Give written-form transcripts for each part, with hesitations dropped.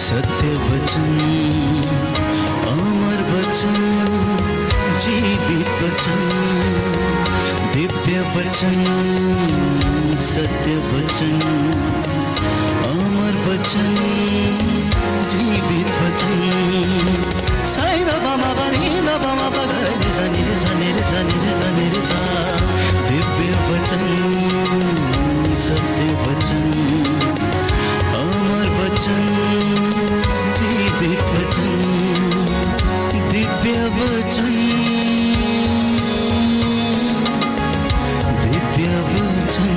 सत्य वचन, अमर वचन, जीवित वचन, दिव्य वचन, सत्य वचन, अमर वचन, जीवित वचन। साई दा बामा बनी दा बामा बगरे जनी रे जनी रे जनी रे जनी रे सा। दिव्य वचन, सत्य वचन, अमर वचन, जीवित वचन, दिव्य वचन, दिव्य वचन।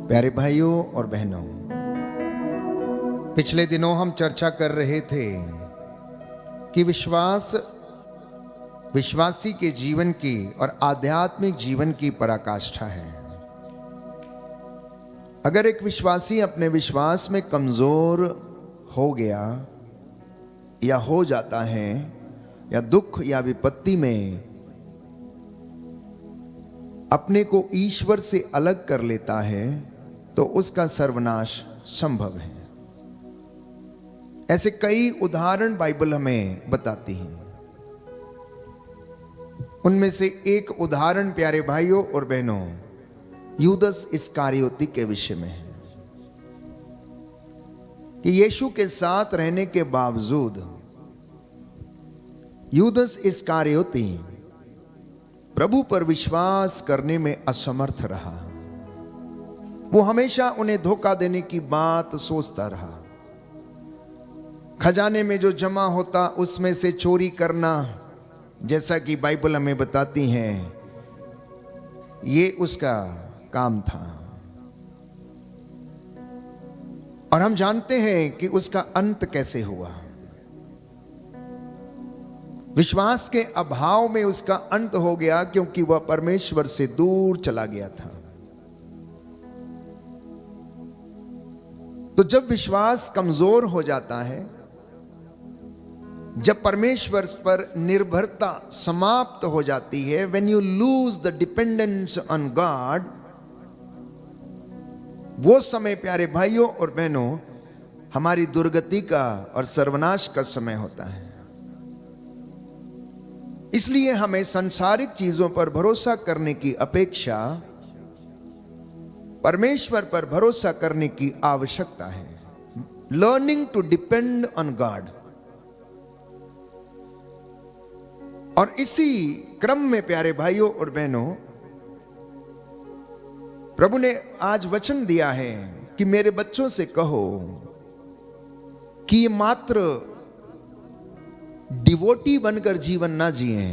प्यारे भाइयों और बहनों, पिछले दिनों हम चर्चा कर रहे थे कि विश्वासी के जीवन की और आध्यात्मिक जीवन की पराकाष्ठा है। अगर एक विश्वासी अपने विश्वास में कमजोर हो गया या हो जाता है या दुख या विपत्ति में अपने को ईश्वर से अलग कर लेता है तो उसका सर्वनाश संभव है। ऐसे कई उदाहरण बाइबल हमें बताती है। उनमें से एक उदाहरण प्यारे भाइयों और बहनों यूदस इस्कारियोती के विषय में है कि यीशु के साथ रहने के बावजूद यूदस इस्कारियोती प्रभु पर विश्वास करने में असमर्थ रहा। वो हमेशा उन्हें धोखा देने की बात सोचता रहा। खजाने में जो जमा होता उसमें से चोरी करना, जैसा कि बाइबल हमें बताती है, ये उसका काम था। और हम जानते हैं कि उसका अंत कैसे हुआ। विश्वास के अभाव में उसका अंत हो गया क्योंकि वह परमेश्वर से दूर चला गया था। तो जब विश्वास कमजोर हो जाता है, जब परमेश्वर पर निर्भरता समाप्त हो जाती है, when you lose the dependence on God, वो समय प्यारे भाइयों और बहनों हमारी दुर्गति का और सर्वनाश का समय होता है। इसलिए हमें सांसारिक चीजों पर भरोसा करने की अपेक्षा परमेश्वर पर भरोसा करने की आवश्यकता है। Learning to depend on God. और इसी क्रम में प्यारे भाइयों और बहनों प्रभु ने आज वचन दिया है कि मेरे बच्चों से कहो कि ये मात्र डिवोटी बनकर जीवन ना जिए,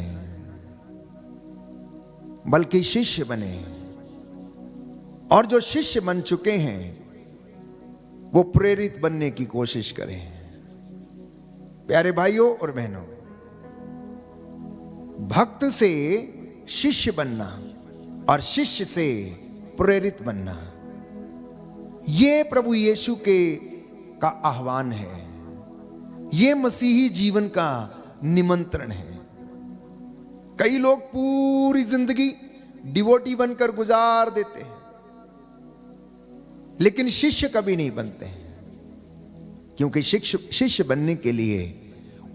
बल्कि शिष्य बने। और जो शिष्य बन चुके हैं वो प्रेरित बनने की कोशिश करें। प्यारे भाइयों और बहनों, भक्त से शिष्य बनना और शिष्य से प्रेरित बनना, ये प्रभु यीशु का आह्वान है। ये मसीही जीवन का निमंत्रण है। कई लोग पूरी जिंदगी डिवोटी बनकर गुजार देते हैं, लेकिन शिष्य कभी नहीं बनते हैं, क्योंकि शिष्य बनने के लिए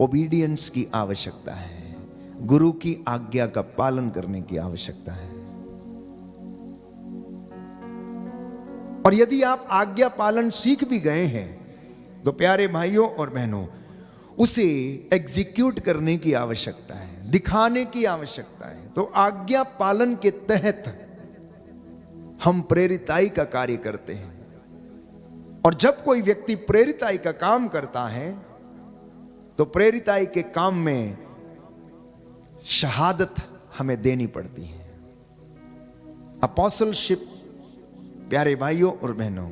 ओबीडियंस की आवश्यकता है, गुरु की आज्ञा का पालन करने की आवश्यकता है। और यदि आप आज्ञा पालन सीख भी गए हैं तो प्यारे भाइयों और बहनों उसे एग्जीक्यूट करने की आवश्यकता है, दिखाने की आवश्यकता है। तो आज्ञा पालन के तहत हम प्रेरिताई का कार्य करते हैं। और जब कोई व्यक्ति प्रेरिताई का काम करता है तो प्रेरिताई के काम में शहादत हमें देनी पड़ती है। अपोस्टलशिप प्यारे भाइयों और बहनों,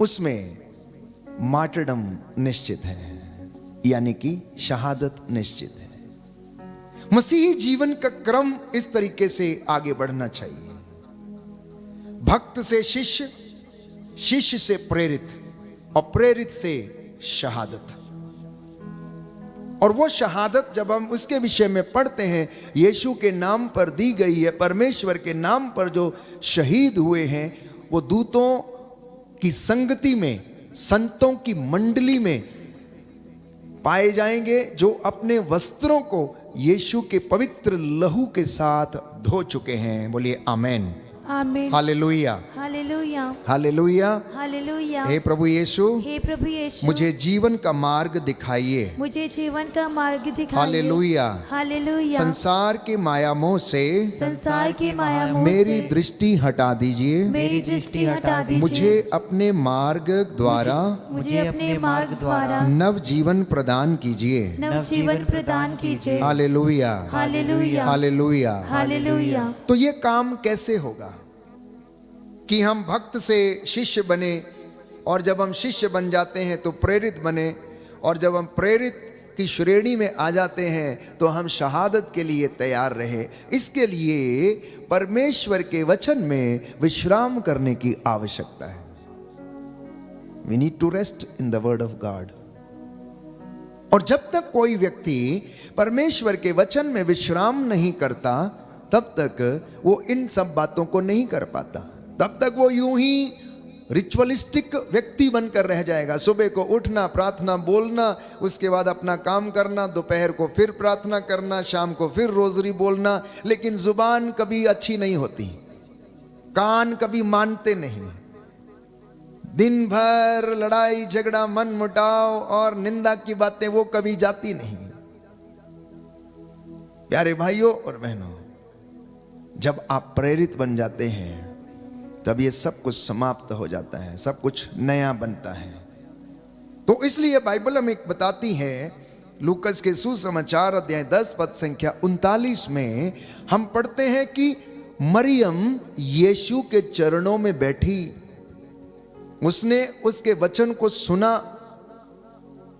उसमें मार्टरडम निश्चित है, यानी कि शहादत निश्चित है। मसीही जीवन का क्रम इस तरीके से आगे बढ़ना चाहिए। भक्त से शिष्य, शिष्य से प्रेरित और प्रेरित से शहादत। और वो शहादत जब हम उसके विषय में पढ़ते हैं, यीशु के नाम पर दी गई है, परमेश्वर के नाम पर जो शहीद हुए हैं, वो दूतों की संगति में, संतों की मंडली में पाए जाएंगे, जो अपने वस्त्रों को यीशु के पवित्र लहू के साथ धो चुके हैं। बोलिए आमेन, आमीन, हालेलुया, हालेलुया, हालेलुया। हालेलुया। हे प्रभु यीशु, हे प्रभु यीशु, मुझे जीवन का मार्ग दिखाइए। मुझे जीवन का मार्ग दिखाइए। Hallelujah, hallelujah. संसार के माया मोह से संसार के माया मोह मेरी से दृष्टि हटा दीजिए। मेरी दृष्टि हटा दीजिए। मुझे अपने मार्ग द्वारा मुझे अपने मार्ग द्वारा नव जीवन प्रदान कीजिए। नव जीवन प्रदान कीजिए। Hallelujah, hallelujah, hallelujah. हालेलुया। तो ये काम कैसे होगा कि हम भक्त से शिष्य बने, और जब हम शिष्य बन जाते हैं तो प्रेरित बने, और जब हम प्रेरित की श्रेणी में आ जाते हैं तो हम शहादत के लिए तैयार रहे। इसके लिए परमेश्वर के वचन में विश्राम करने की आवश्यकता है। We need to rest in the word of God। और जब तक कोई व्यक्ति परमेश्वर के वचन में विश्राम नहीं करता, तब तक वो इन सब बातों को नहीं कर पाता। तब तक वो यूं ही रिचुअलिस्टिक व्यक्ति बनकर रह जाएगा। सुबह को उठना, प्रार्थना बोलना, उसके बाद अपना काम करना, दोपहर को फिर प्रार्थना करना, शाम को फिर रोजरी बोलना, लेकिन जुबान कभी अच्छी नहीं होती, कान कभी मानते नहीं, दिन भर लड़ाई झगड़ा, मन मुटाव और निंदा की बातें वो कभी जाती नहीं। प्यारे भाइयों और बहनों, जब आप प्रेरित बन जाते हैं तब ये सब कुछ समाप्त हो जाता है, सब कुछ नया बनता है। तो इसलिए बाइबल हमें बताती है, लूकस के सुसमाचार अध्याय 10 पद संख्या 39 में हम पढ़ते हैं कि मरियम यीशु के चरणों में बैठी, उसने उसके वचन को सुना,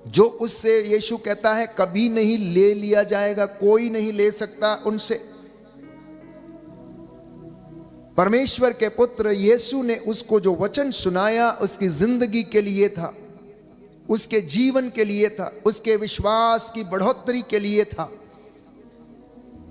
जो उससे यीशु कहता है कभी नहीं ले लिया जाएगा, कोई नहीं ले सकता उनसे। परमेश्वर के पुत्र यीशु ने उसको जो वचन सुनाया, उसकी जिंदगी के लिए था, उसके जीवन के लिए था, उसके विश्वास की बढ़ोतरी के लिए था।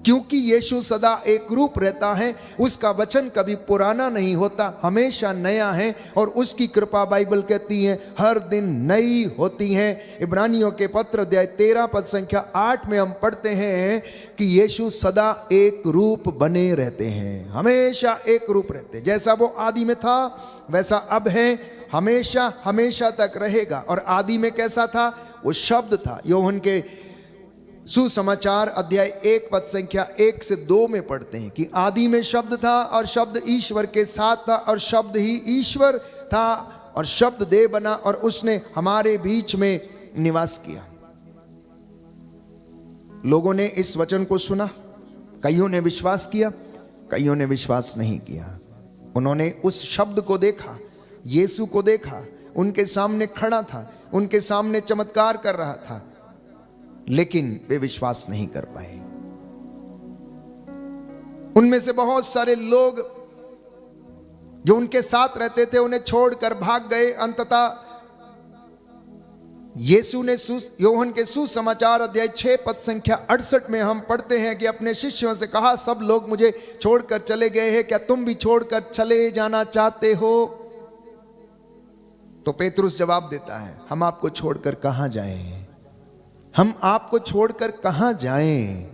क्योंकि यीशु सदा एक रूप रहता है, उसका वचन कभी पुराना नहीं होता, हमेशा नया है, और उसकी कृपा बाइबल कहती है हर दिन नई होती है। इब्रानियों के पत्र अध्याय 13 पद संख्या 8 में हम पढ़ते हैं कि यीशु सदा एक रूप बने रहते हैं, हमेशा एक रूप रहते हैं। जैसा वो आदि में था वैसा अब है, हमेशा हमेशा तक रहेगा। और आदि में कैसा था? वो शब्द था। योहन के सुसमाचार अध्याय 1 पद संख्या 1 से 2 में पढ़ते हैं कि आदि में शब्द था और शब्द ईश्वर के साथ था और शब्द ही ईश्वर था, और शब्द देह बना और उसने हमारे बीच में निवास किया। लोगों ने इस वचन को सुना, कईयों ने विश्वास किया, कईयों ने विश्वास नहीं किया। उन्होंने उस शब्द को देखा, यीशु को देखा, उनके सामने खड़ा था, उनके सामने चमत्कार कर रहा था, लेकिन वे विश्वास नहीं कर पाए। उनमें से बहुत सारे लोग जो उनके साथ रहते थे उन्हें छोड़कर भाग गए। अंततः यीशु ने योहन के सुसमाचार अध्याय 6 पद संख्या 68 में हम पढ़ते हैं कि अपने शिष्यों से कहा, सब लोग मुझे छोड़कर चले गए हैं, क्या तुम भी छोड़कर चले जाना चाहते हो? तो पेतरुस जवाब देता है, हम आपको छोड़कर कहां जाएं? हम आपको छोड़कर कहां जाएं?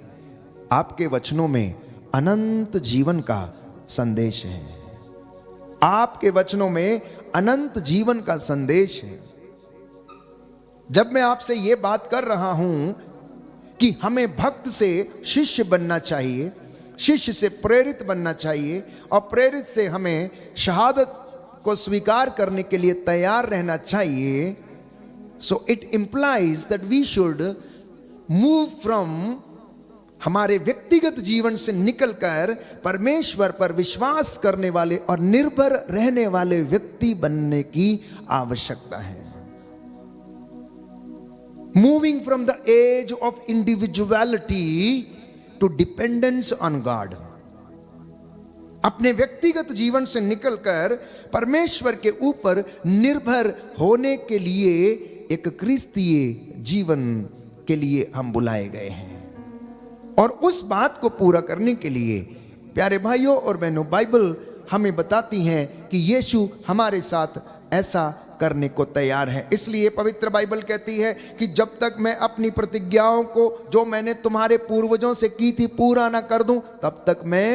आपके वचनों में अनंत जीवन का संदेश है। आपके वचनों में अनंत जीवन का संदेश है। जब मैं आपसे यह बात कर रहा हूं कि हमें भक्त से शिष्य बनना चाहिए, शिष्य से प्रेरित बनना चाहिए, और प्रेरित से हमें शहादत को स्वीकार करने के लिए तैयार रहना चाहिए, so it implies that we should move from हमारे व्यक्तिगत जीवन से निकलकर परमेश्वर पर विश्वास करने वाले और निर्भर रहने वाले व्यक्ति बनने की आवश्यकता है। Moving from the age of individuality to dependence on God, अपने व्यक्तिगत जीवन से निकलकर परमेश्वर के ऊपर निर्भर होने के लिए एक क्रिस्तीय जीवन के लिए हम बुलाए गए हैं। और उस बात को पूरा करने के लिए प्यारे भाइयों और बहनों, बाइबल हमें बताती है कि यीशु हमारे साथ ऐसा करने को तैयार है। इसलिए पवित्र बाइबल कहती है कि जब तक मैं अपनी प्रतिज्ञाओं को जो मैंने तुम्हारे पूर्वजों से की थी पूरा ना कर दूं, तब तक मैं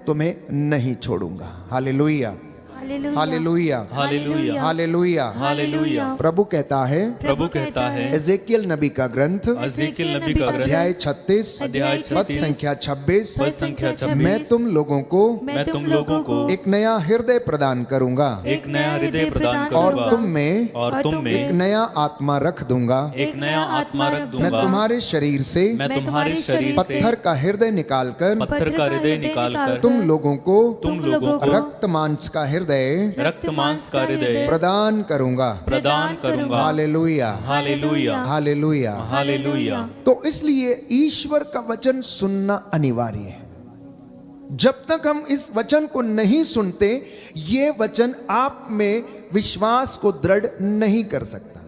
तुम्हें नहीं छोड़ूंगा। Hallelujah, hallelujah, hallelujah, hallelujah, hallelujah. प्रभु कहता है, प्रभु कहता है, एजेकियल नबी का ग्रंथ एजेकियल नबी का ग्रंथ अध्याय 36 अध्याय पद 36 संख्या 26, पद संख्या मैं 26, तुम लोगों को मैं तुम लोगों को एक नया हृदय प्रदान करूंगा एक नया हृदय प्रदान और करूंगा तुम में और तुम एक में नया आत्मा रख दूंगा। एक नया आत्मा रख मैं दूंगा। तुम्हारे शरीर से मैं तुम्हारे शरीर से पत्थर का हृदय निकालकर पत्थर का हृदय निकालकर तुम लोगों को तुम लोगों को रक्त मांस का हृदय रक्त मांस का हृदय प्रदान करूंगा। प्रदान करूंगा। Hallelujah, hallelujah, hallelujah. हालेलुया। तो इसलिए ईश्वर का वचन सुनना अनिवार्य है। जब तक हम इस वचन को नहीं सुनते, ये वचन आप में विश्वास को दृढ़ नहीं कर सकता।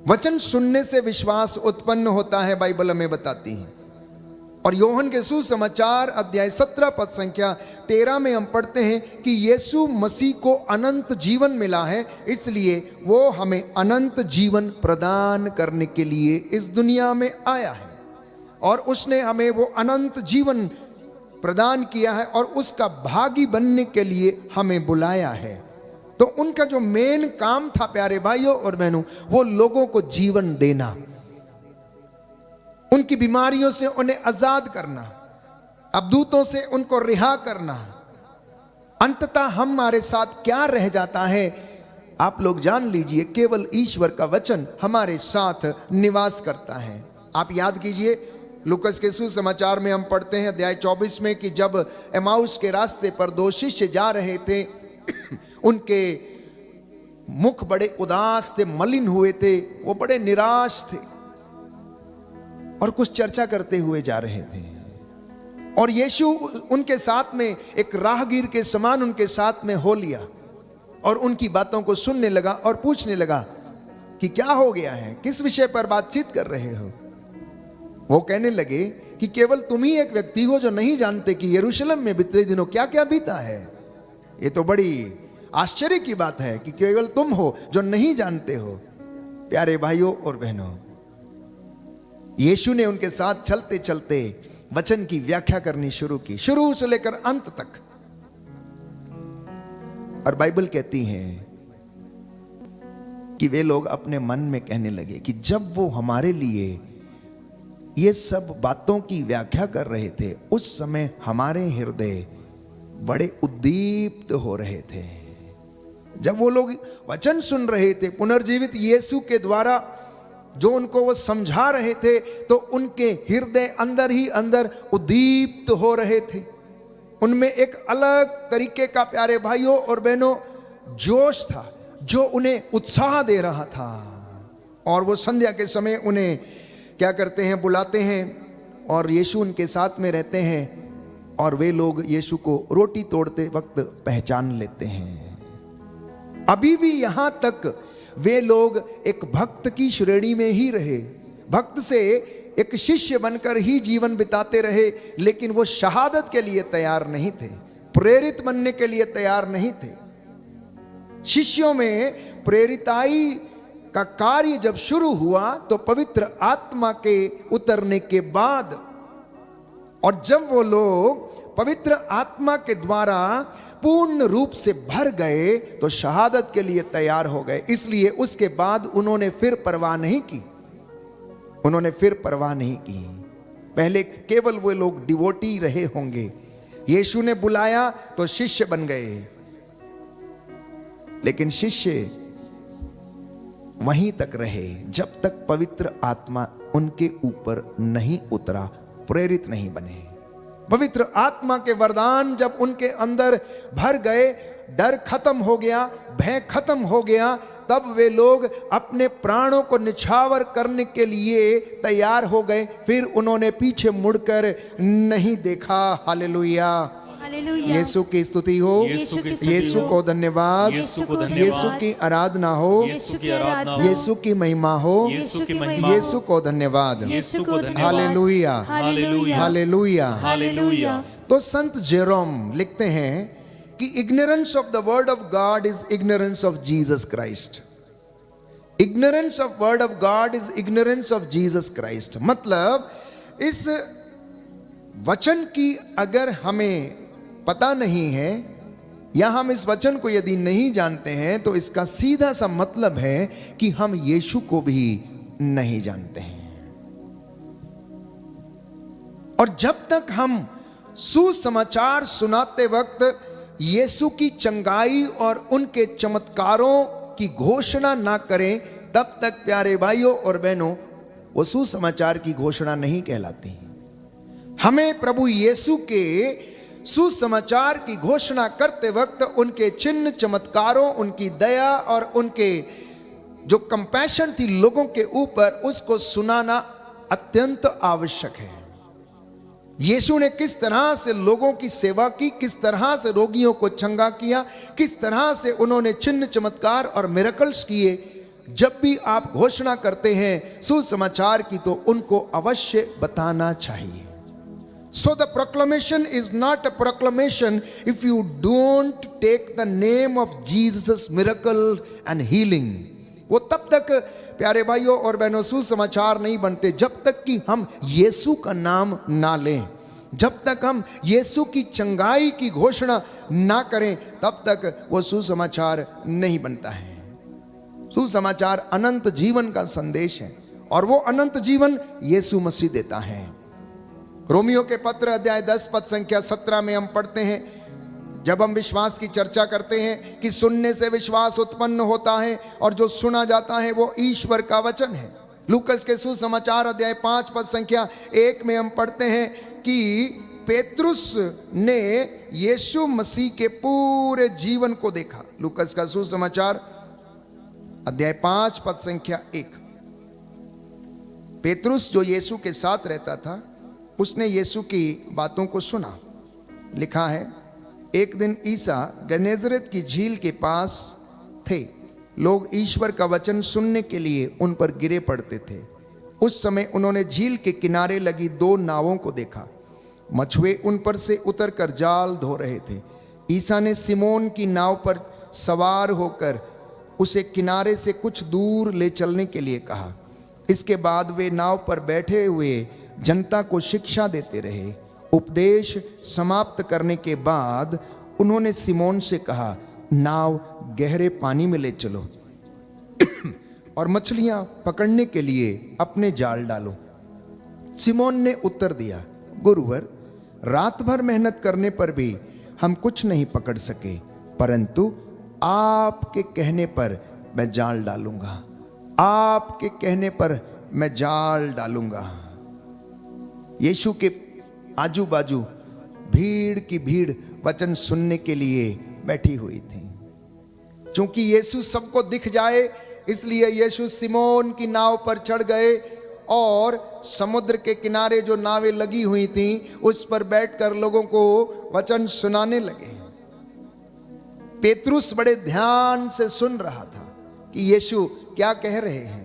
वचन सुनने से विश्वास उत्पन्न होता है, बाइबल हमें बताती है। और योहन के सुसमाचार अध्याय 17 पद संख्या 13 में हम पढ़ते हैं कि यीशु मसीह को अनंत जीवन मिला है, इसलिए वो हमें अनंत जीवन प्रदान करने के लिए इस दुनिया में आया है। और उसने हमें वो अनंत जीवन प्रदान किया है और उसका भागी बनने के लिए हमें बुलाया है। तो उनका जो मेन काम था प्यारे भाइयों और बहनों, वो लोगों को जीवन देना, उनकी बीमारियों से उन्हें आजाद करना, अबदूतों से उनको रिहा करना। अंततः हमारे साथ क्या रह जाता है, आप लोग जान लीजिए, केवल ईश्वर का वचन हमारे साथ निवास करता है। आप याद कीजिए, लूकस के सुसमाचार में हम पढ़ते हैं अध्याय 24 में कि जब एमाउस के रास्ते पर दो शिष्य जा रहे थे, उनके मुख बड़े उदास थे, मलिन हुए थे, वो बड़े निराश थे और कुछ चर्चा करते हुए जा रहे थे। और यीशु उनके साथ में एक राहगीर के समान उनके साथ में हो लिया और उनकी बातों को सुनने लगा और पूछने लगा कि क्या हो गया है, किस विषय पर बातचीत कर रहे हो। वो कहने लगे कि केवल तुम ही एक व्यक्ति हो जो नहीं जानते कि यरूशलेम में बीते दिनों क्या क्या बीता है। ये तो बड़ी आश्चर्य की बात है कि केवल तुम हो जो नहीं जानते हो। प्यारे भाइयों और बहनों, यीशु ने उनके साथ चलते चलते वचन की व्याख्या करनी शुरू की, शुरू से लेकर अंत तक। और बाइबल कहती है कि वे लोग अपने मन में कहने लगे कि जब वो हमारे लिए ये सब बातों की व्याख्या कर रहे थे, उस समय हमारे हृदय बड़े उद्दीप्त हो रहे थे। जब वो लोग वचन सुन रहे थे, पुनर्जीवित यीशु के द्वारा जो उनको वो समझा रहे थे, तो उनके हृदय अंदर ही अंदर उद्दीप्त हो रहे थे। उनमें एक अलग तरीके का प्यारे भाइयों और बहनों जोश था जो उन्हें उत्साह दे रहा था। और वो संध्या के समय उन्हें क्या करते हैं, बुलाते हैं और यीशु उनके साथ में रहते हैं और वे लोग यीशु को रोटी तोड़ते वक्त पहचान लेते हैं। अभी भी यहां तक वे लोग एक भक्त की श्रेणी में ही रहे, भक्त से एक शिष्य बनकर ही जीवन बिताते रहे, लेकिन वो शहादत के लिए तैयार नहीं थे, प्रेरित बनने के लिए तैयार नहीं थे। शिष्यों में प्रेरिताई का कार्य जब शुरू हुआ तो पवित्र आत्मा के उतरने के बाद, और जब वो लोग पवित्र आत्मा के द्वारा पूर्ण रूप से भर गए तो शहादत के लिए तैयार हो गए। इसलिए उसके बाद उन्होंने फिर परवाह नहीं की, उन्होंने फिर परवाह नहीं की। पहले केवल वो लोग डिवोटी रहे होंगे, यीशु ने बुलाया तो शिष्य बन गए, लेकिन शिष्य वहीं तक रहे जब तक पवित्र आत्मा उनके ऊपर नहीं उतरा, प्रेरित नहीं बने। पवित्र आत्मा के वरदान जब उनके अंदर भर गए, डर खत्म हो गया, भय खत्म हो गया, तब वे लोग अपने प्राणों को निछावर करने के लिए तैयार हो गए। फिर उन्होंने पीछे मुड़कर नहीं देखा। Hallelujah, hallelujah. यीशु की स्तुति हो, यीशु की स्तुति यीशु हो, को धन्यवाद, यीशु को धन्यवाद, यीशु की आराधना हो, यीशु की आराधना हो, यीशु की महिमा हो, यीशु की महिमा, यीशु को धन्यवाद। यीशु को धन्यवाद, हालेलुया, हालेलुया, हालेलुया। हालेलुया। तो संत जेरोम लिखते हैं कि ignorance of the word of God is ignorance of Jesus Christ. Ignorance of word of God is ignorance of Jesus Christ. मतलब इस वचन की अगर हमें पता नहीं है या हम इस वचन को यदि नहीं जानते हैं तो इसका सीधा सा मतलब है कि हम यीशु को भी नहीं जानते हैं। और जब तक हम सुसमाचार सुनाते वक्त यीशु की चंगाई और उनके चमत्कारों की घोषणा ना करें तब तक प्यारे भाइयों और बहनों वो सुसमाचार की घोषणा नहीं कहलाती। हमें प्रभु यीशु के सुसमाचार की घोषणा करते वक्त उनके चिन्ह चमत्कारों, उनकी दया और उनके जो कंपैशन थी लोगों के ऊपर, उसको सुनाना अत्यंत आवश्यक है। यीशु ने किस तरह से लोगों की सेवा की, किस तरह से रोगियों को चंगा किया, किस तरह से उन्होंने चिन्ह चमत्कार और मिरेकल्स किए। जब भी आप घोषणा करते हैं सुसमाचार की तो उनको अवश्य बताना चाहिए। So the proclamation is not a proclamation if you don't take the name of Jesus' miracle and healing. वो तब तक प्यारे भाइयों और बहनों सुसमाचार नहीं बनते जब तक कि हम यीशु का नाम ना लें, जब तक हम यीशु की चंगाई की घोषणा ना करें तब तक वो सुसमाचार नहीं बनता है। सुसमाचार अनंत जीवन का संदेश है और वो अनंत जीवन यीशु मसीह देता है। रोमियो के पत्र अध्याय 10 पद संख्या 17 में हम पढ़ते हैं, जब हम विश्वास की चर्चा करते हैं कि सुनने से विश्वास उत्पन्न होता है और जो सुना जाता है वो ईश्वर का वचन है। लूकस के सुसमाचार अध्याय 5 पद संख्या 1 में हम पढ़ते हैं कि पेतरुस ने यीशु मसीह के पूरे जीवन को देखा। लूकस का सुसमाचार अध्याय 5 पद संख्या 1। पेतरुस जो यीशु के साथ रहता था उसने यीशु की बातों को सुना। लिखा है, एक दिन ईसा गनेजरेत की झील के पास थे। लोग ईश्वर का वचन सुनने के लिए उन पर गिरे पड़ते थे। उस समय उन्होंने झील के किनारे लगी 2 नावों को देखा। मछुए उन पर से उतरकर जाल धो रहे थे। ईसा ने सिमोन की नाव पर सवार होकर उसे किनारे से कुछ दूर ले चलने के लिए कहा। इसके बाद वे नाव पर बैठे हुए जनता को शिक्षा देते रहे। उपदेश समाप्त करने के बाद उन्होंने सिमोन से कहा, नाव गहरे पानी में ले चलो और मछलियां पकड़ने के लिए अपने जाल डालो। सिमोन ने उत्तर दिया, गुरुवर, रात भर मेहनत करने पर भी हम कुछ नहीं पकड़ सके, परंतु आपके कहने पर मैं जाल डालूंगा। आपके कहने पर मैं जाल डालूंगा। यीशु के आजू बाजू भीड़ की भीड़ वचन सुनने के लिए बैठी हुई थी। क्योंकि यीशु सबको दिख जाए इसलिए यीशु सिमोन की नाव पर चढ़ गए और समुद्र के किनारे जो नावें लगी हुई थीं उस पर बैठकर लोगों को वचन सुनाने लगे। पेतरुस बड़े ध्यान से सुन रहा था कि यीशु क्या कह रहे हैं।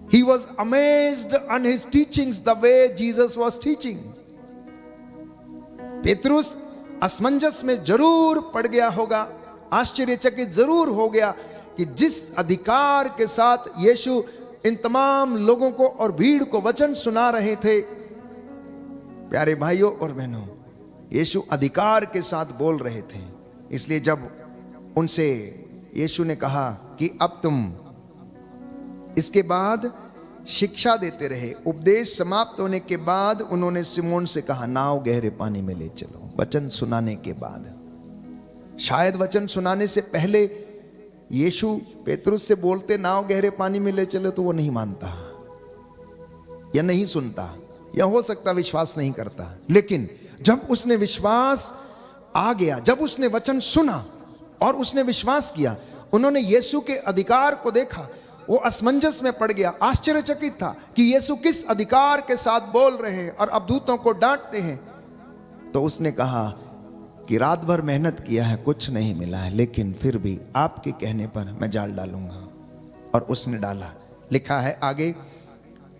He was amazed on his teachings the way Jesus was teaching. Petrus असमंजस में जरूर पड़ गया होगा, आश्चर्यचकित जरूर हो गया कि जिस अधिकार के साथ यीशु इन तमाम लोगों को और भीड़ को वचन सुना रहे थे। प्यारे भाइयों और बहनों, यीशु अधिकार के साथ बोल रहे थे। इसलिए जब उनसे यीशु ने कहा कि अब तुम, इसके बाद शिक्षा देते रहे। उपदेश समाप्त होने के बाद उन्होंने सिमोन से कहा, नाव गहरे पानी में ले चलो। वचन सुनाने के बाद, शायद वचन सुनाने से पहले यीशु पेतरुस से बोलते नाव गहरे पानी में ले चलो तो वो नहीं मानता या नहीं सुनता या हो सकता विश्वास नहीं करता। लेकिन जब उसने विश्वास आ गया, जब उसने वचन सुना और उसने विश्वास किया, उन्होंने यीशु के अधिकार को देखा, वो असमंजस में पड़ गया, आश्चर्यचकित था कि यीशु किस अधिकार के साथ बोल रहे हैं और अब दूतों को डांटते हैं। तो उसने कहा कि रात भर मेहनत किया है, कुछ नहीं मिला है, लेकिन फिर भी आपके कहने पर मैं जाल डालूंगा। और उसने डाला। लिखा है आगे,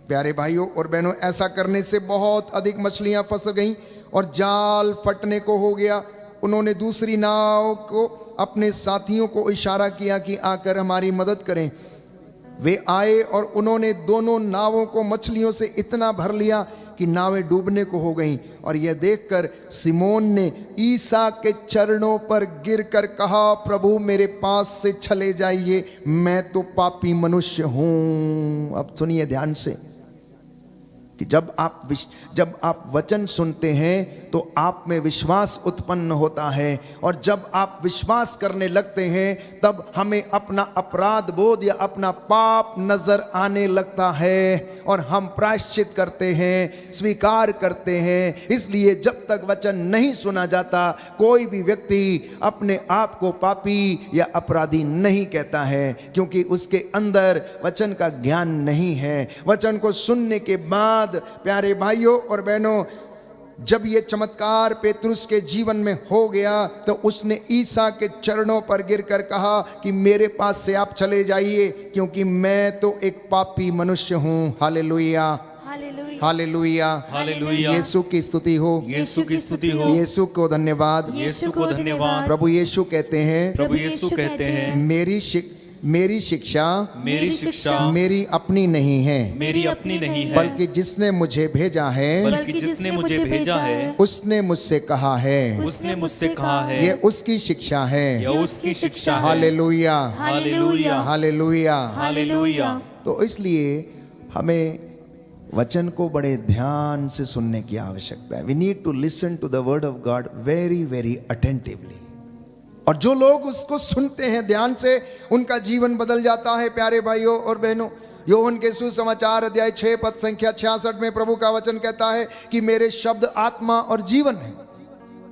प्यारे भाइयों और बहनों, ऐसा करने से बहुत अधिक मछलियां फंस गईं और जाल फटने को हो गया। उन्होंने दूसरी नाव को अपने साथियों को इशारा किया कि आकर हमारी मदद करें। वे आए और उन्होंने दोनों नावों को मछलियों से इतना भर लिया कि नावें डूबने को हो गईं। और यह देखकर सिमोन ने ईसा के चरणों पर गिरकर कहा, प्रभु मेरे पास से चले जाइए, मैं तो पापी मनुष्य हूं। अब सुनिए ध्यान से कि जब आप वचन सुनते हैं तो आप में विश्वास उत्पन्न होता है, और जब आप विश्वास करने लगते हैं तब हमें अपना अपराध बोध या अपना पाप नजर आने लगता है और हम प्रायश्चित करते हैं, स्वीकार करते हैं। इसलिए जब तक वचन नहीं सुना जाता, कोई भी व्यक्ति अपने आप को पापी या अपराधी नहीं कहता है, क्योंकि उसके अंदर वचन का ज्ञान नहीं है। वचन को सुनने के बाद प्यारे भाइयों और बहनों, जब ये चमत्कार पेतरुस के जीवन में हो गया तो उसने ईसा के चरणों पर गिरकर कहा कि मेरे पास से आप चले जाइए, क्योंकि मैं तो एक पापी मनुष्य हूं। Hallelujah, hallelujah, hallelujah, hallelujah. Yeshu की स्तुति हो, यीशु की स्तुति हो, यीशु को धन्यवाद। यीशु को धन्यवाद। प्रभु यीशु कहते हैं, प्रभु यीशु कहते हैं, मेरी शिक्षा मेरी अपनी नहीं है, मेरी अपनी नहीं है, बल्कि जिसने मुझे भेजा है, बल्कि जिसने मुझे भेजा है, उसने मुझसे कहा है। उसने मुझसे कहा है, ये उसकी शिक्षा है। यह उसकी शिक्षा है। Hallelujah, hallelujah, hallelujah. हालेलुया। तो इसलिए हमें वचन को बड़े ध्यान से सुनने की आवश्यकता है। We need to listen to the word of God very very attentively. और जो लोग उसको सुनते हैं ध्यान से, उनका जीवन बदल जाता है। प्यारे भाइयों और बहनों, योहन के सुसमाचार अध्याय 6 पद संख्या 66 में प्रभु का वचन कहता है कि मेरे शब्द आत्मा और जीवन है।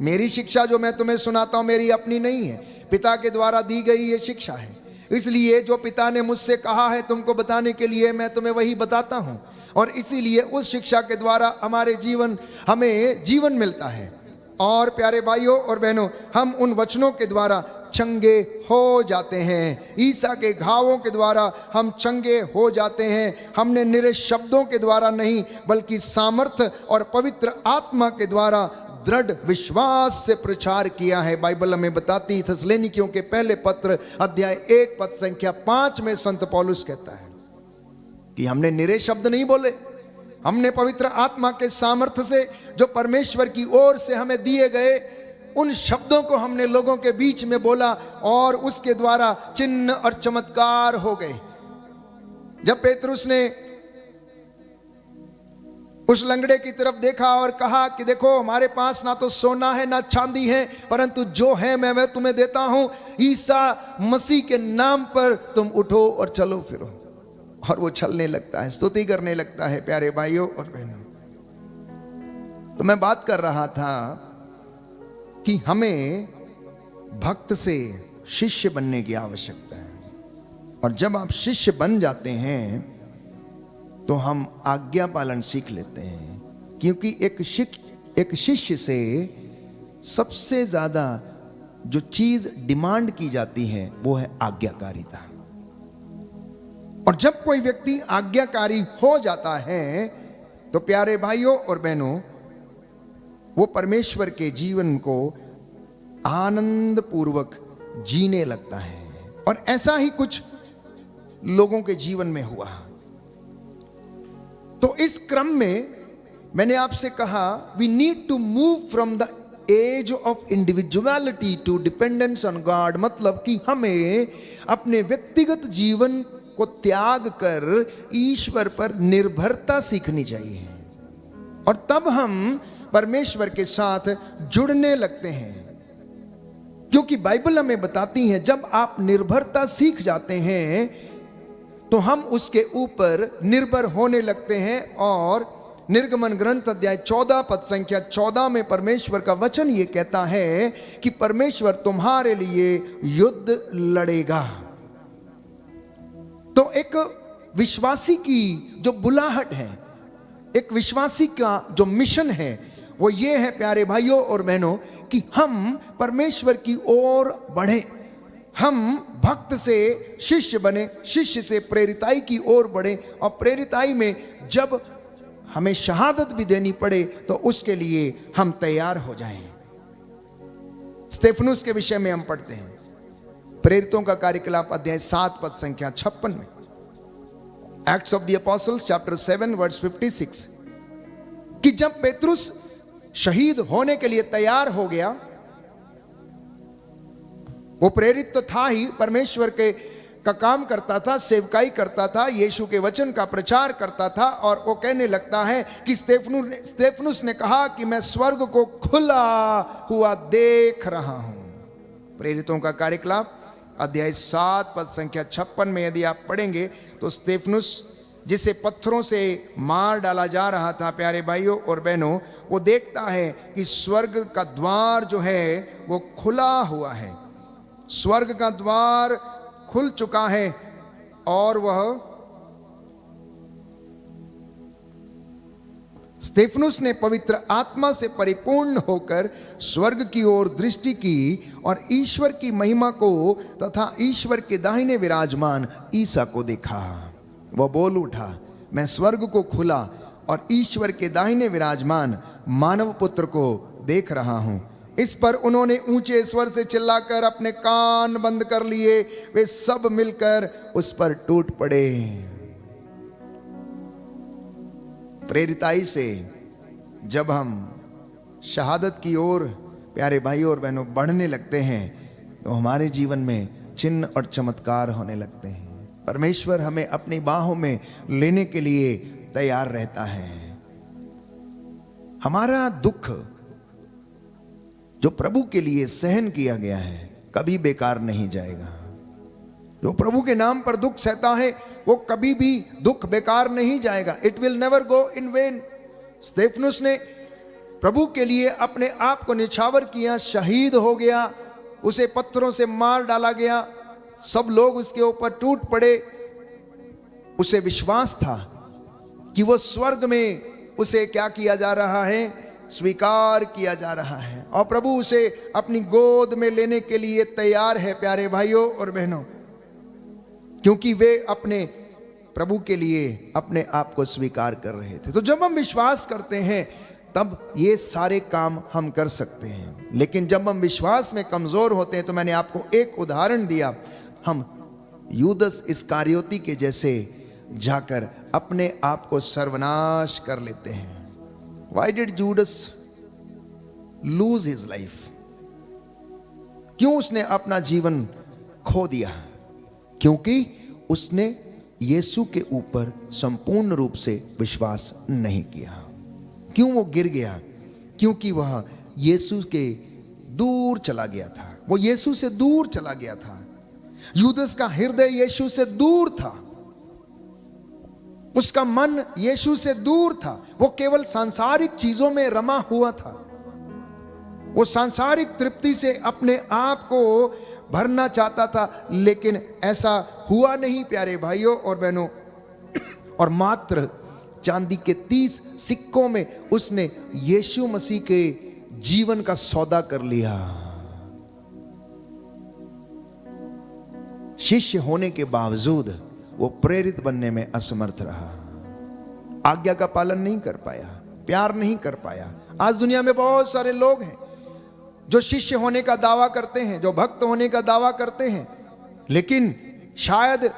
मेरी शिक्षा जो मैं तुम्हें सुनाता हूं मेरी अपनी नहीं है, पिता के द्वारा दी गई ये शिक्षा है। इसलिए जो पिता ने मुझसे कहा है तुमको बताने के लिए, मैं तुम्हें वही बताता हूं। और इसीलिए उस शिक्षा के द्वारा हमें जीवन मिलता है। और प्यारे भाइयों और बहनों, हम उन वचनों के द्वारा चंगे हो जाते हैं। ईसा के घावों के द्वारा हम चंगे हो जाते हैं। हमने निरे शब्दों के द्वारा नहीं, बल्कि सामर्थ्य और पवित्र आत्मा के द्वारा दृढ़ विश्वास से प्रचार किया है। बाइबल हमें बताती है, थिस्सलुनीकियों के पहले पत्र अध्याय 1 पद संख्या 5 में संत पौलुस कहता है कि हमने निरे शब्द नहीं बोले, हमने पवित्र आत्मा के सामर्थ्य से, जो परमेश्वर की ओर से हमें दिए गए, उन शब्दों को हमने लोगों के बीच में बोला और उसके द्वारा चिन्ह और चमत्कार हो गए। जब पेतरुस ने उस लंगड़े की तरफ देखा और कहा कि देखो, हमारे पास ना तो सोना है ना चांदी है, परंतु जो है मैं तुम्हें देता हूं, ईसा मसीह के नाम पर तुम उठो और चलो फिरो। और वो चलने लगता है, स्तुति करने लगता है। प्यारे भाइयों और बहनों, तो मैं बात कर रहा था कि हमें भक्त से शिष्य बनने की आवश्यकता है। और जब आप शिष्य बन जाते हैं तो हम आज्ञा पालन सीख लेते हैं, क्योंकि एक शिष्य से सबसे ज्यादा जो चीज डिमांड की जाती है वो है आज्ञाकारिता। और जब कोई व्यक्ति आज्ञाकारी हो जाता है तो प्यारे भाइयों और बहनों, वो परमेश्वर के जीवन को आनंद पूर्वक जीने लगता है। और ऐसा ही कुछ लोगों के जीवन में हुआ। तो इस क्रम में मैंने आपसे कहा, we need to move from the age of individuality to dependence on God. मतलब कि हमें अपने व्यक्तिगत जीवन को त्याग कर ईश्वर पर निर्भरता सीखनी चाहिए, और तब हम परमेश्वर के साथ जुड़ने लगते हैं। क्योंकि बाइबल हमें बताती है, जब आप निर्भरता सीख जाते हैं तो हम उसके ऊपर निर्भर होने लगते हैं। और निर्गमन ग्रंथ अध्याय 14 पद संख्या 14 में परमेश्वर का वचन ये कहता है कि परमेश्वर तुम्हारे लिए युद्ध लड़ेगा। तो एक विश्वासी की जो बुलाहट है, एक विश्वासी का जो मिशन है, वो ये है प्यारे भाइयों और बहनों कि हम परमेश्वर की ओर बढ़े, हम भक्त से शिष्य बने, शिष्य से प्रेरिताई की ओर बढ़े, और प्रेरिताई में जब हमें शहादत भी देनी पड़े तो उसके लिए हम तैयार हो जाएं। स्तेफनुस के विषय में हम पढ़ते हैं प्रेरितों का कार्यकलाप अध्याय 7 पद संख्या 56 में, Acts of the Apostles chapter 7 verse 56, कि जब पेतरुस शहीद होने के लिए तैयार हो गया, वो प्रेरित तो था ही, परमेश्वर के का काम करता था, सेवकाई करता था, यीशु के वचन का प्रचार करता था, और वो कहने लगता है कि स्तेफनुस ने कहा कि मैं स्वर्ग को खुला हुआ देख रहा हूं। प्रेरितों का कार्यकलाप अध्याय 7 पद संख्या 56 में यदि आप पढ़ेंगे तो स्तेफनुस जिसे पत्थरों से मार डाला जा रहा था, प्यारे भाइयों और बहनों, वो देखता है कि स्वर्ग का द्वार जो है वो खुला हुआ है, स्वर्ग का द्वार खुल चुका है, और वह स्तेफनुस ने पवित्र आत्मा से परिपूर्ण होकर स्वर्ग की ओर दृष्टि की और ईश्वर की महिमा को तथा ईश्वर के दाहिने विराजमान ईसा को देखा। वह बोल उठा, मैं स्वर्ग को खुला और ईश्वर के दाहिने विराजमान मानव पुत्र को देख रहा हूं। इस पर उन्होंने ऊंचे स्वर से चिल्लाकर अपने कान बंद कर लिए, वे सब मिलकर उस पर टूट पड़े। प्रेरिताई से जब हम शहादत की ओर प्यारे भाइयों और बहनों बढ़ने लगते हैं तो हमारे जीवन में चिन्ह और चमत्कार होने लगते हैं। परमेश्वर हमें अपनी बाहों में लेने के लिए तैयार रहता है। हमारा दुख जो प्रभु के लिए सहन किया गया है कभी बेकार नहीं जाएगा। जो प्रभु के नाम पर दुख सहता है वो कभी भी दुख बेकार नहीं जाएगा। It will never go in vain. स्तेफनुस ने प्रभु के लिए अपने आप को निछावर किया, शहीद हो गया, उसे पत्थरों से मार डाला गया, सब लोग उसके ऊपर टूट पड़े। उसे विश्वास था कि वो स्वर्ग में उसे क्या किया जा रहा है, स्वीकार किया जा रहा है, और प्रभु उसे अपनी गोद में लेने के लिए तैयार है प्यारे भाइयों और बहनों, क्योंकि वे अपने प्रभु के लिए अपने आप को स्वीकार कर रहे थे। तो जब हम विश्वास करते हैं तब ये सारे काम हम कर सकते हैं, लेकिन जब हम विश्वास में कमजोर होते हैं, तो मैंने आपको एक उदाहरण दिया, हम यूदस इस्कारियोती के जैसे जाकर अपने आप को सर्वनाश कर लेते हैं। Why did Judas lose his life? क्यों उसने अपना जीवन खो दिया? क्योंकि उसने यीशु के ऊपर संपूर्ण रूप से विश्वास नहीं किया। क्यों वो गिर गया? क्योंकि वह यीशु के दूर चला गया था, वो यीशु से दूर चला गया था। यूदस का हृदय यीशु से दूर था, उसका मन यीशु से दूर था, वो केवल सांसारिक चीजों में रमा हुआ था, वो सांसारिक तृप्ति से अपने आप को भरना चाहता था, लेकिन ऐसा हुआ नहीं प्यारे भाइयों और बहनों। और मात्र चांदी के 30 सिक्कों में उसने यीशु मसीह के जीवन का सौदा कर लिया। शिष्य होने के बावजूद वो प्रेरित बनने में असमर्थ रहा, आज्ञा का पालन नहीं कर पाया, प्यार नहीं कर पाया। आज दुनिया में बहुत सारे लोग हैं जो शिष्य होने का दावा करते हैं, जो भक्त होने का दावा करते हैं, लेकिन शायद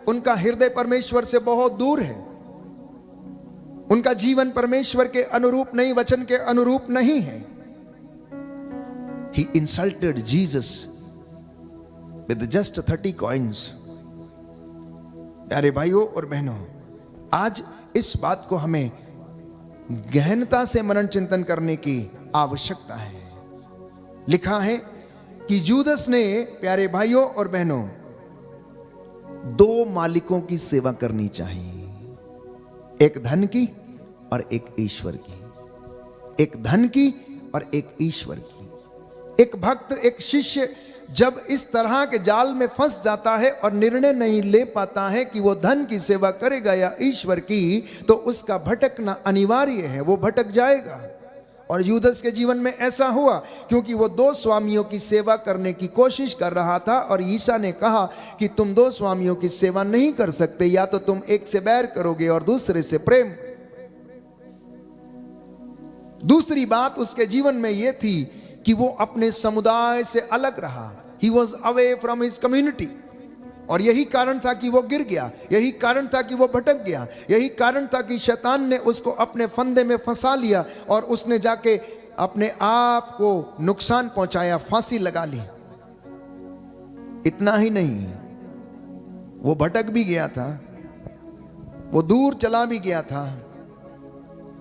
उनका हृदय परमेश्वर से बहुत दूर है, उनका जीवन परमेश्वर के अनुरूप नहीं, वचन के अनुरूप नहीं है। He insulted Jesus with just 30 coins। प्यारे भाइयों और बहनों, आज इस बात को हमें गहनता से मनन चिंतन करने की आवश्यकता है। लिखा है कि यूदस ने, प्यारे भाइयों और बहनों, 2 मालिकों की सेवा करनी चाहिए, एक धन की और एक ईश्वर की, एक धन की और एक ईश्वर की। एक भक्त, एक शिष्य जब इस तरह के जाल में फंस जाता है और निर्णय नहीं ले पाता है कि वो धन की सेवा करेगा या ईश्वर की, तो उसका भटकना अनिवार्य है, वो भटक जाएगा। और यूदस के जीवन में ऐसा हुआ क्योंकि वो दो स्वामियों की सेवा करने की कोशिश कर रहा था और ईसा ने कहा कि तुम दो स्वामियों की सेवा नहीं कर सकते, या तो तुम एक से बैर करोगे और दूसरे से प्रेम। दूसरी बात उसके जीवन में यह थी कि वो अपने समुदाय से अलग रहा। He was away from his community. और यही कारण था कि वो गिर गया, यही कारण था कि वो भटक गया, यही कारण था कि शैतान ने उसको अपने फंदे में फंसा लिया और उसने जाके अपने आप को नुकसान पहुंचाया, फांसी लगा ली। इतना ही नहीं, वो भटक भी गया था, वो दूर चला भी गया था,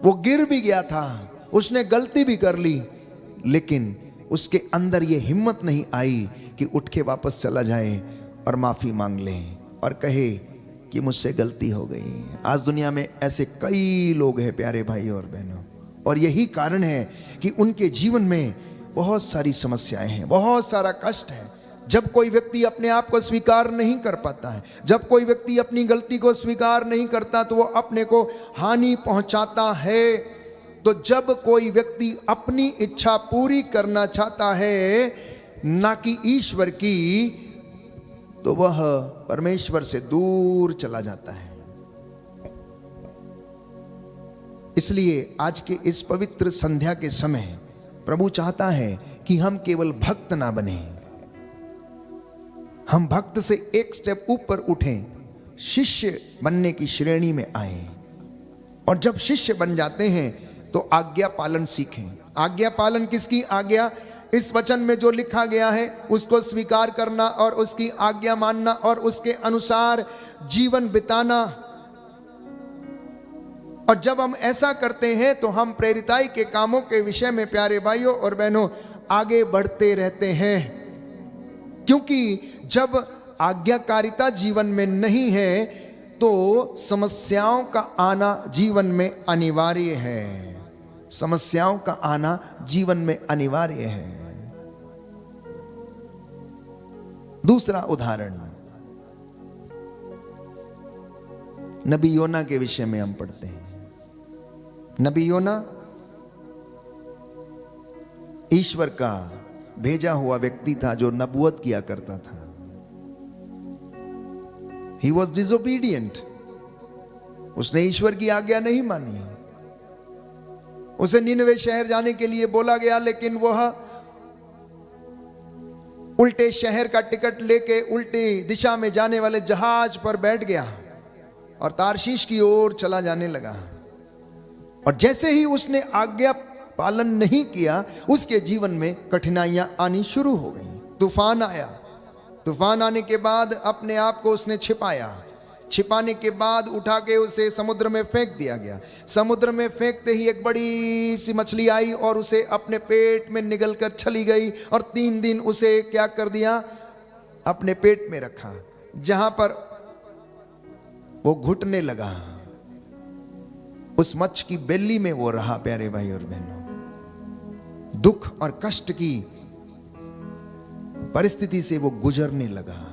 वो गिर भी गया था, उसने गलती भी कर ली, लेकिन उसके अंदर ये हिम्मत नहीं आई कि उठ के वापस चला जाए और माफी मांग ले और कहे कि मुझसे गलती हो गई। आज दुनिया में ऐसे कई लोग हैं प्यारे भाई और बहनों, और यही कारण है कि उनके जीवन में बहुत सारी समस्याएं हैं, बहुत सारा कष्ट है। जब कोई व्यक्ति अपने आप को स्वीकार नहीं कर पाता है, जब कोई व्यक्ति अपनी गलती को स्वीकार नहीं करता, तो वो अपने को हानि पहुंचाता है। तो जब कोई व्यक्ति अपनी इच्छा पूरी करना चाहता है ना कि ईश्वर की, तो वह परमेश्वर से दूर चला जाता है। इसलिए आज के इस पवित्र संध्या के समय प्रभु चाहता है कि हम केवल भक्त ना बने, हम भक्त से एक स्टेप ऊपर उठें, शिष्य बनने की श्रेणी में आए। और जब शिष्य बन जाते हैं तो आज्ञा पालन सीखें। आज्ञा पालन किसकी आज्ञा? इस वचन में जो लिखा गया है उसको स्वीकार करना और उसकी आज्ञा मानना और उसके अनुसार जीवन बिताना। और जब हम ऐसा करते हैं तो हम प्रेरिताई के कामों के विषय में प्यारे भाइयों और बहनों आगे बढ़ते रहते हैं। क्योंकि जब आज्ञाकारिता जीवन में नहीं है तो समस्याओं का आना जीवन में अनिवार्य है। समस्याओं का आना जीवन में अनिवार्य है। दूसरा उदाहरण नबी योना के विषय में हम पढ़ते हैं। नबी योना ईश्वर का भेजा हुआ व्यक्ति था जो नबूवत किया करता था। He was disobedient. उसने ईश्वर की आज्ञा नहीं मानी। उसे निनवे शहर जाने के लिए बोला गया, लेकिन वह उल्टे शहर का टिकट लेके उल्टी दिशा में जाने वाले जहाज पर बैठ गया और तारशीश की ओर चला जाने लगा। और जैसे ही उसने आज्ञा पालन नहीं किया, उसके जीवन में कठिनाइयां आनी शुरू हो गई। तूफान आया। तूफान आने के बाद अपने आप को उसने छिपाया। छिपाने के बाद उठा के उसे समुद्र में फेंक दिया गया। समुद्र में फेंकते ही एक बड़ी सी मछली आई और उसे अपने पेट में निगल कर चली गई और 3 दिन उसे क्या कर दिया? अपने पेट में रखा, जहां पर वो घुटने लगा। उस मच्छ की बेली में वो रहा प्यारे भाई और बहनों। दुख और कष्ट की परिस्थिति से वो गुजरने लगा।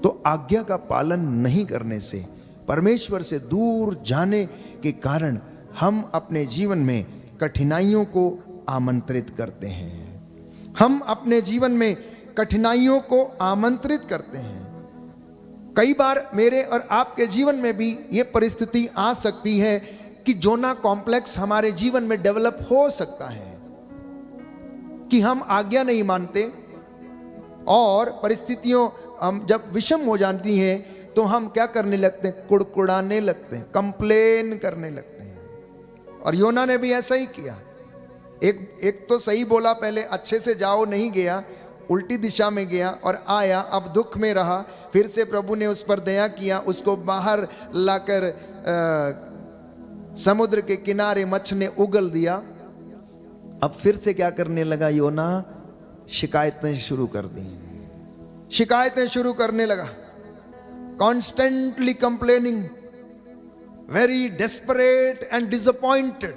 तो आज्ञा का पालन नहीं करने से, परमेश्वर से दूर जाने के कारण हम अपने जीवन में कठिनाइयों को आमंत्रित करते हैं। हम अपने जीवन में कठिनाइयों को आमंत्रित करते हैं। कई बार मेरे और आपके जीवन में भी ये परिस्थिति आ सकती है कि जोना कॉम्प्लेक्स हमारे जीवन में डेवलप हो सकता है कि हम आज्ञा नहीं मानते और परिस्थितियों हम जब विषम हो जाती हैं तो हम क्या करने लगते हैं? कुड़कुड़ाने लगते हैं, कंप्लेन करने लगते हैं। और योना ने भी ऐसा ही किया। एक तो सही बोला, पहले अच्छे से जाओ, नहीं गया, उल्टी दिशा में गया और आया, अब दुख में रहा। फिर से प्रभु ने उस पर दया किया, उसको बाहर लाकर समुद्र के किनारे मच्छ ने उगल दिया। अब फिर से क्या करने लगा योना? शिकायतें शुरू कर दी। शिकायतें शुरू करने लगा, constantly complaining, very desperate and disappointed.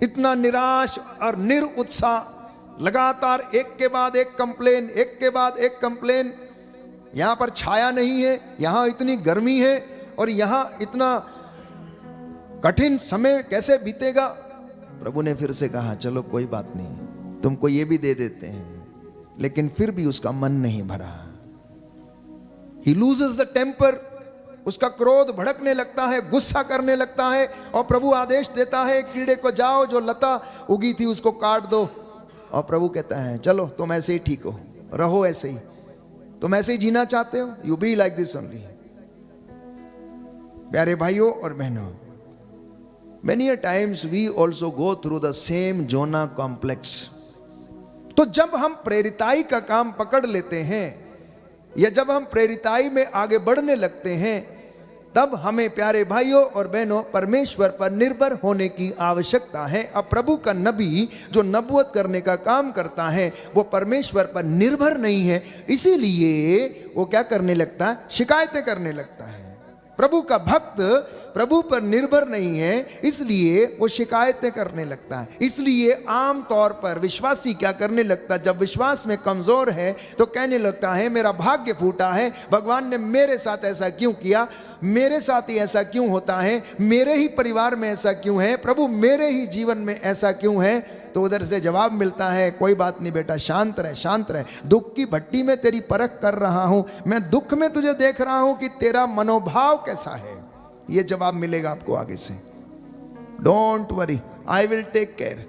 इतना निराश और निरुत्साह, लगातार एक के बाद एक कंप्लेन, एक के बाद एक कंप्लेन। यहां पर छाया नहीं है, यहां इतनी गर्मी है और यहां इतना कठिन समय कैसे बीतेगा? प्रभु ने फिर से कहा चलो कोई बात नहीं, तुमको ये भी दे देते हैं। लेकिन फिर भी उसका मन नहीं भरा। He loses the temper, उसका क्रोध भड़कने लगता है, गुस्सा करने लगता है, और प्रभु आदेश देता है कीड़े को जाओ जो लता उगी थी उसको काट दो। और प्रभु कहता है चलो तुम ऐसे ही ठीक हो, रहो ऐसे ही, तुम ऐसे ही जीना चाहते हो, you be like this only. प्यारे भाइयों और बहनों, many a times we also go through the same Jonah complex। तो जब हम प्रेरिताई का काम पकड़ लेते हैं या जब हम प्रेरिताई में आगे बढ़ने लगते हैं, तब हमें प्यारे भाइयों और बहनों परमेश्वर पर निर्भर होने की आवश्यकता है। अब प्रभु का नबी जो नबूवत करने का काम करता है वो परमेश्वर पर निर्भर नहीं है, इसीलिए वो क्या करने लगता है, शिकायतें करने लगता है। प्रभु का भक्त प्रभु पर निर्भर नहीं है, इसलिए वो शिकायतें करने लगता है। इसलिए आम तौर पर विश्वासी क्या करने लगता है, जब विश्वास में कमजोर है तो कहने लगता है मेरा भाग्य फूटा है, भगवान ने मेरे साथ ऐसा क्यों किया, मेरे साथ ही ऐसा क्यों होता है, मेरे ही परिवार में ऐसा क्यों है, प्रभु मेरे ही जीवन में ऐसा क्यों है। तो उधर से जवाब मिलता है कोई बात नहीं बेटा, शांत रह, शांत रह, दुख की भट्टी में तेरी परख कर रहा हूं, मैं दुख में तुझे देख रहा हूं कि तेरा मनोभाव कैसा है। ये जवाब मिलेगा आपको आगे से। Don't worry, I will take care,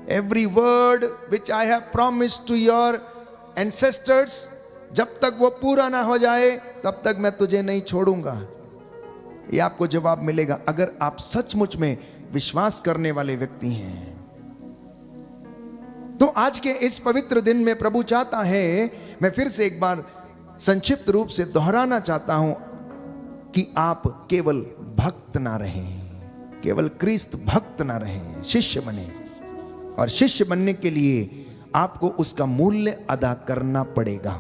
every word which I have promised to your ancestors, जब तक वो पूरा ना हो जाए तब तक मैं तुझे नहीं छोड़ूंगा। ये आपको जवाब मिलेगा अगर आप सचमुच में विश्वास करने वाले व्यक्ति हैं। तो आज के इस पवित्र दिन में प्रभु चाहता है, मैं फिर से एक बार संक्षिप्त रूप से दोहराना चाहता हूं कि आप केवल भक्त ना रहें, केवल क्रिस्त भक्त ना रहें, शिष्य बने। और शिष्य बनने के लिए आपको उसका मूल्य अदा करना पड़ेगा।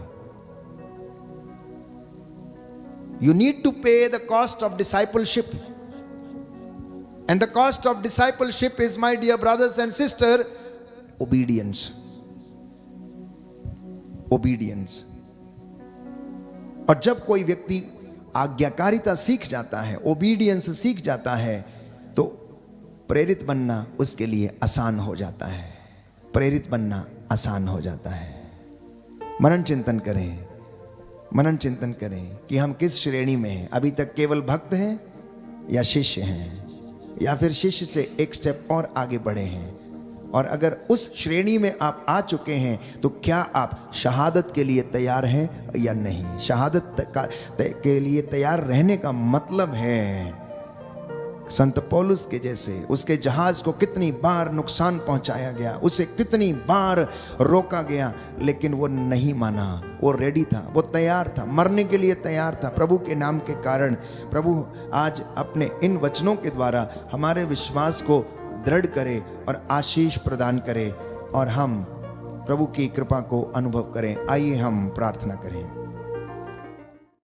You need to pay the cost of discipleship. And the cost of discipleship is, my dear brothers and sisters, obedience. Obedience. और जब कोई व्यक्ति आज्ञाकारिता सीख जाता है, ओबीडियंस सीख जाता है, तो प्रेरित बनना उसके लिए आसान हो जाता है। प्रेरित बनना आसान हो जाता है। मनन चिंतन करें, मनन चिंतन करें कि हम किस श्रेणी में हैं। अभी तक केवल भक्त हैं या शिष्य हैं, या फिर शिष्य से एक स्टेप और आगे बढ़े हैं। और अगर उस श्रेणी में आप आ चुके हैं तो क्या आप शहादत के लिए तैयार हैं या नहीं। शहादत के लिए तैयार रहने का मतलब है संत पौलुस के जैसे उसके जहाज को कितनी बार नुकसान पहुंचाया गया, उसे कितनी बार रोका गया, लेकिन वो नहीं माना। वो रेडी था, वो तैयार था, मरने के लिए तैयार था प्रभु के नाम के कारण। प्रभु आज अपने इन वचनों के द्वारा हमारे विश्वास को दृढ़ करे और आशीष प्रदान करे और हम प्रभु की कृपा को अनुभव करें। आइए हम प्रार्थना करें।